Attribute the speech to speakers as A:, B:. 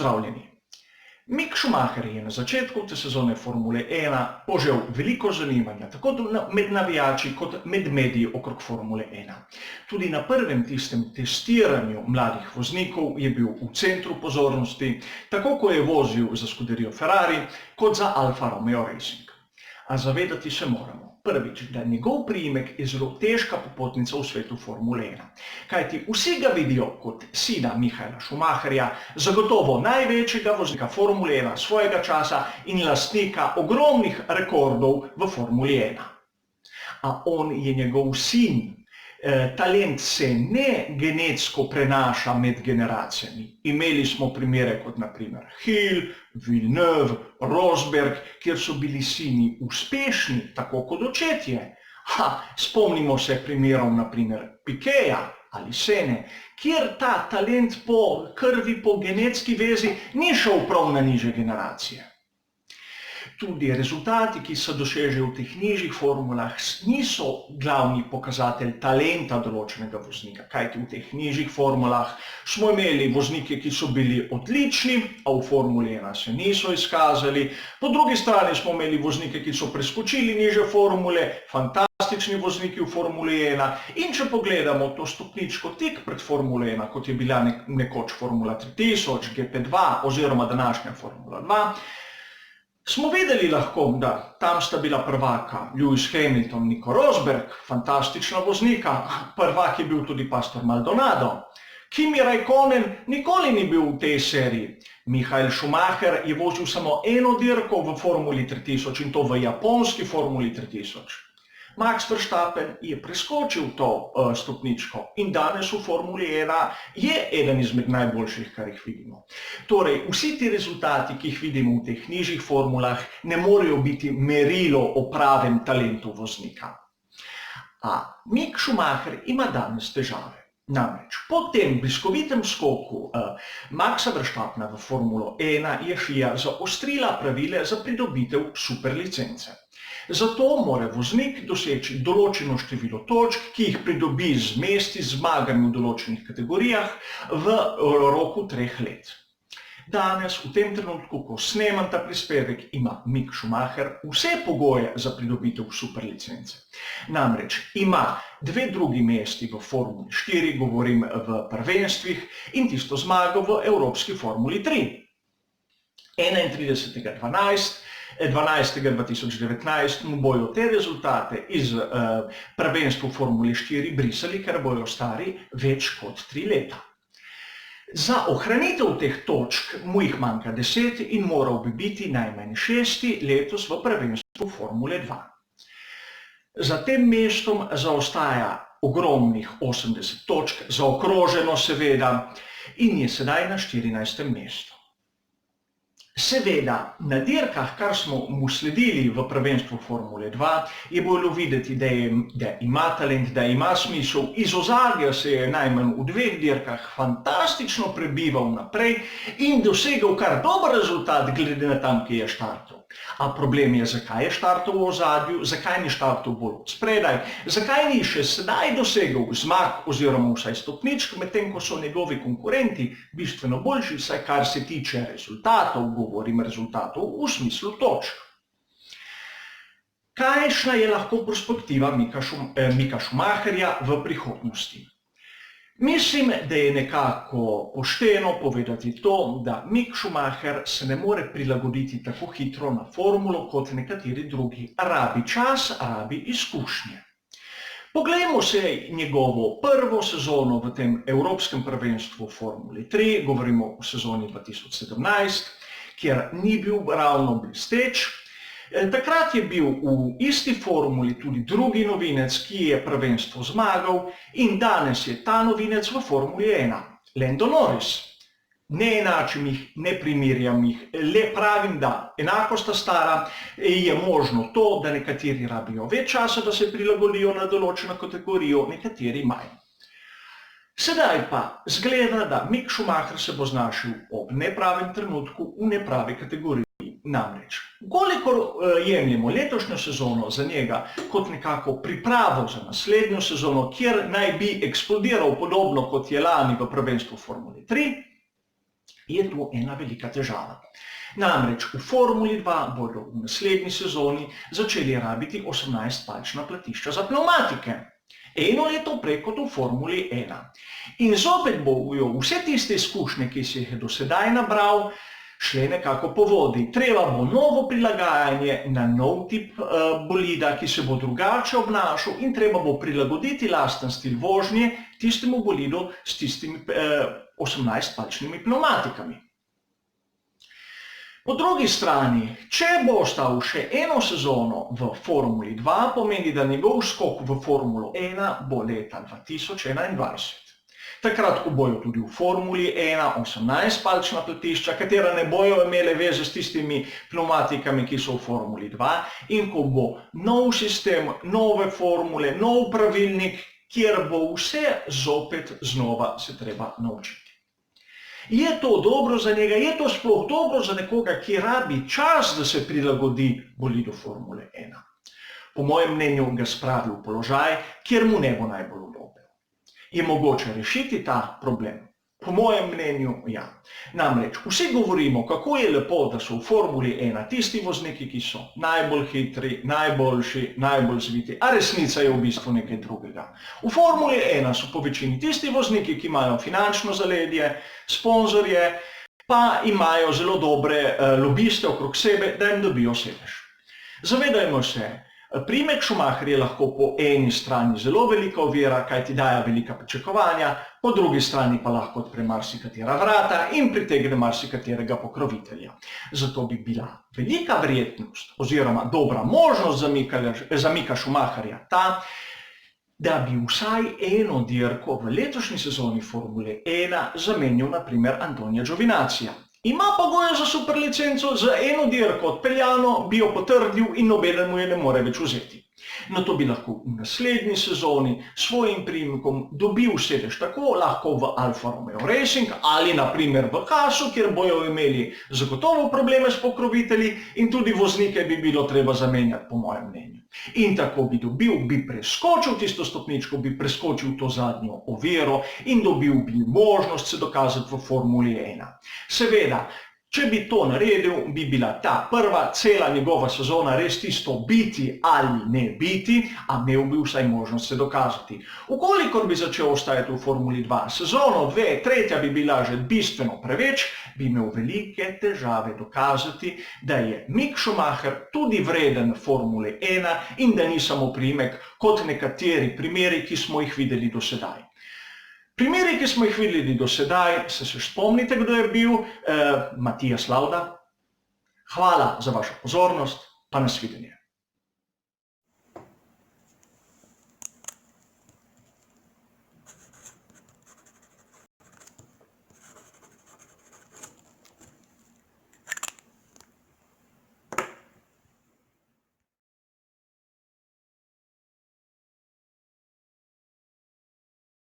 A: Pozdravljeni. Mick Schumacher je na začetku te sezone Formule 1 požel veliko zanimanja, tako med navijači kot med mediji okrog Formule 1. Tudi na prvem tistem testiranju mladih voznikov je bil v centru pozornosti, tako ko je vozil za skuderijo Ferrari kot za Alfa Romeo Racing. A zavedati se moramo, prvič, da njegov priimek je zelo težka popotnica v svetu Formule 1. Kajti vsi ga vidijo kot sina Michaela Schumacherja, zagotovo največjega voznika Formule 1 svojega časa in lastnika ogromnih rekordov v Formuli 1. A on je njegov sin. Talent se ne genetsko prenaša med generacijami. Imeli smo primere kot naprimer Hill, Villeneuve, Rosberg, kjer so bili sini uspešni, tako kot očetje. Spomnimo se primerov naprimer Piqueta ali Sene, kjer ta talent po krvi, po genetski vezi ni šel prav na nižje generacije. Tudi rezultati, ki se dosežejo v teh nižjih formulah, niso glavni pokazatelj talenta določenega voznika, kajti v teh nižjih formulah smo imeli voznike, ki so bili odlični, a v Formuli 1 se niso izkazali. Po drugi strani smo imeli voznike, ki so preskočili nižje formule, fantastični vozniki v Formuli 1. In če pogledamo to stopničko tik pred Formulo 1, kot je bila nekoč Formula 3000, GP2 oziroma današnja Formula 2, smo videli lahko, da tam sta bila prvaka Lewis Hamilton, Nico Rosberg, fantastična voznika, prvak je bil tudi Pastor Maldonado. Kimi Raikkonen nikoli ni bil v tej seriji. Michael Schumacher je vozil samo eno dirko v Formuli 3000 in to v japonski Formuli 3000. Max Verstappen je preskočil to stopničko in danes v Formuli 1 je eden izmed najboljših, kar jih vidimo. Torej, vsi ti rezultati, ki jih vidimo v teh nižjih formulah, ne morejo biti merilo o pravem talentu voznika. A Mick Schumacher ima danes težave. Namreč, po tem bliskovitem skoku Maxa Verstappena v Formulo 1 je FIA zaostrila pravila za pridobitev superlicence. Zato mora voznik doseči določeno število točk, ki jih pridobi z mesti, zmagami v določenih kategorijah v roku 3 let. Danes, v tem trenutku, ko snemam ta prispevek, ima Mick Schumacher vse pogoje za pridobitev superlicence. Namreč ima 2 drugi mesti v Formuli 4, govorim v prvenstvih, in tisto zmago v Evropski Formuli 3. 12.12.2019 mu bojo te rezultate iz prvenstva v Formuli 4 brisali, ker bojo stari več kot 3 leta. Za ohranitev teh točk mu jih manjka 10 in moral bi biti najmanj 6. letos v prvenstvu Formule 2. Za tem mestom zaostaja ogromnih 80 točk, zaokroženo seveda, in je sedaj na 14. mestu. Seveda, na dirkah, kar smo mu sledili v prvenstvu Formule 2, je bilo videti, da ima talent, da ima smisel. Iz ozadja se je najmanj v 2 dirkah fantastično prebival naprej in dosegel kar dober rezultat glede na tam, ki je štartal. A problem je, zakaj je štartal v ozadju, zakaj ni štartal bolj od spredaj, zakaj ni še sedaj dosegel zmag oziroma vsaj stopničk, medtem ko so njegovi konkurenti bistveno boljši, vsaj kar se tiče rezultatov, govorim rezultatov v smislu točk. Kakšna je lahko perspektiva Micka Schumacherja v prihodnosti? Mislim, da je nekako pošteno povedati to, da Mick Schumacher se ne more prilagoditi tako hitro na formulo kot nekateri drugi. Rabi čas, rabi izkušnje. Poglejmo se njegovo prvo sezono v tem Evropskem prvenstvu Formuli 3, govorimo o sezoni 2017, kjer ni bil ravno blesteč. Takrat je bil v isti formuli tudi drugi novinec, ki je prvenstvo zmagal, in danes je ta novinec v Formuli 1, Lando Norris. Ne enačim jih, ne primerjam jih, le pravim, da enako sta stara, je možno to, da nekateri rabijo več časa, da se prilagodijo na določeno kategorijo, nekateri manj. Sedaj pa zgleda, da Mick Schumacher se bo znašel ob nepravem trenutku v nepravi kategoriji. Namreč, kolikor jemljemo letošnjo sezono za njega kot nekako pripravo za naslednjo sezono, kjer naj bi eksplodiral podobno kot je lani v prvenstvu Formuli 3, je tu ena velika težava. Namreč v Formuli 2 bodo v naslednji sezoni začeli rabiti 18-palčna platišča za pnevmatike. Eno leto prej kot v Formuli 1. In zopet bojo vse tiste izkušnje, ki si jih do sedaj nabral, šle nekako po vodi. Treba bo novo prilagajanje na nov tip bolida, ki se bo drugače obnašal in treba bo prilagoditi lasten stil vožnje tistemu bolidu s tistimi 18-palčnimi pnevmatikami. Po drugi strani, če bo ostal še eno sezono v Formuli 2, pomeni, da njegov skok v Formulo 1 bo leta 2021. Takrat, ko bojo tudi v Formuli 1 18-palčna platišča, katera ne bojo imele veze s tistimi pnevmatikami, ki so v Formuli 2, in ko bo nov sistem, nove formule, nov pravilnik, kjer bo vse zopet znova se treba naučiti. Je to dobro za njega? Je to sploh dobro za nekoga, ki rabi čas, da se prilagodi bolidu Formule 1? Po mojem mnenju ga spravi v položaj, kjer mu ne bo najbolj udobno. Je mogoče rešiti ta problem? Po mojem mnenju, ja. Namreč, vsi govorimo, kako je lepo, da so v Formuli 1 tisti vozniki, ki so najbolj hitri, najboljši, najbolj zviti, a resnica je v bistvu nekaj drugega. V Formuli 1 so po večini tisti vozniki, ki imajo finančno zaledje, sponzorje, pa imajo zelo dobre lobiste okrog sebe, da jim dobijo sedež. Zavedajmo se, priimek Schumacher je lahko po eni strani zelo velika ovira, kaj ti daje velika pričakovanja, po drugi strani pa lahko odpre marsikatera vrata in pritegne marsikaterega pokrovitelja. Zato bi bila velika verjetnost oziroma dobra možnost za Mika Schumacherja ta, da bi vsaj eno dirko v letošnji sezoni Formule 1 zamenjal na primer Antonija Giovinazzija. Ima pogoje za superlicenco, za eno dirko odpeljano, bi jo potrdil in nobeden mu je ne more več vzeti. Nato bi lahko v naslednji sezoni s svojim priimkom dobil sedež tako lahko v Alfa Romeo Racing ali na primer v Haasu, kjer bojo imeli zagotovo probleme s pokrovitelji in tudi voznike bi bilo treba zamenjati, po mojem mnenju. In tako bi dobil, bi preskočil tisto stopničko, bi preskočil to zadnjo oviro in dobil bi možnost se dokazati v Formuli 1. Seveda, če bi to naredil, bi bila ta prva cela njegova sezona res tisto biti ali ne biti, a imel bi vsaj možnost se dokazati. Ukolikor bi začel ostajati v Formuli 2 sezono, dve, tretja bi bila že bistveno preveč, bi imel velike težave dokazati, da je Mick Schumacher tudi vreden Formule 1 in da ni samo priimek kot nekateri primeri, ki smo jih videli do sedaj. Primeri, ki smo jih videli do sedaj, se spomnite, kdo je bil? Matijas Lauda. Hvala za vašo pozornost, pa nasvidenje.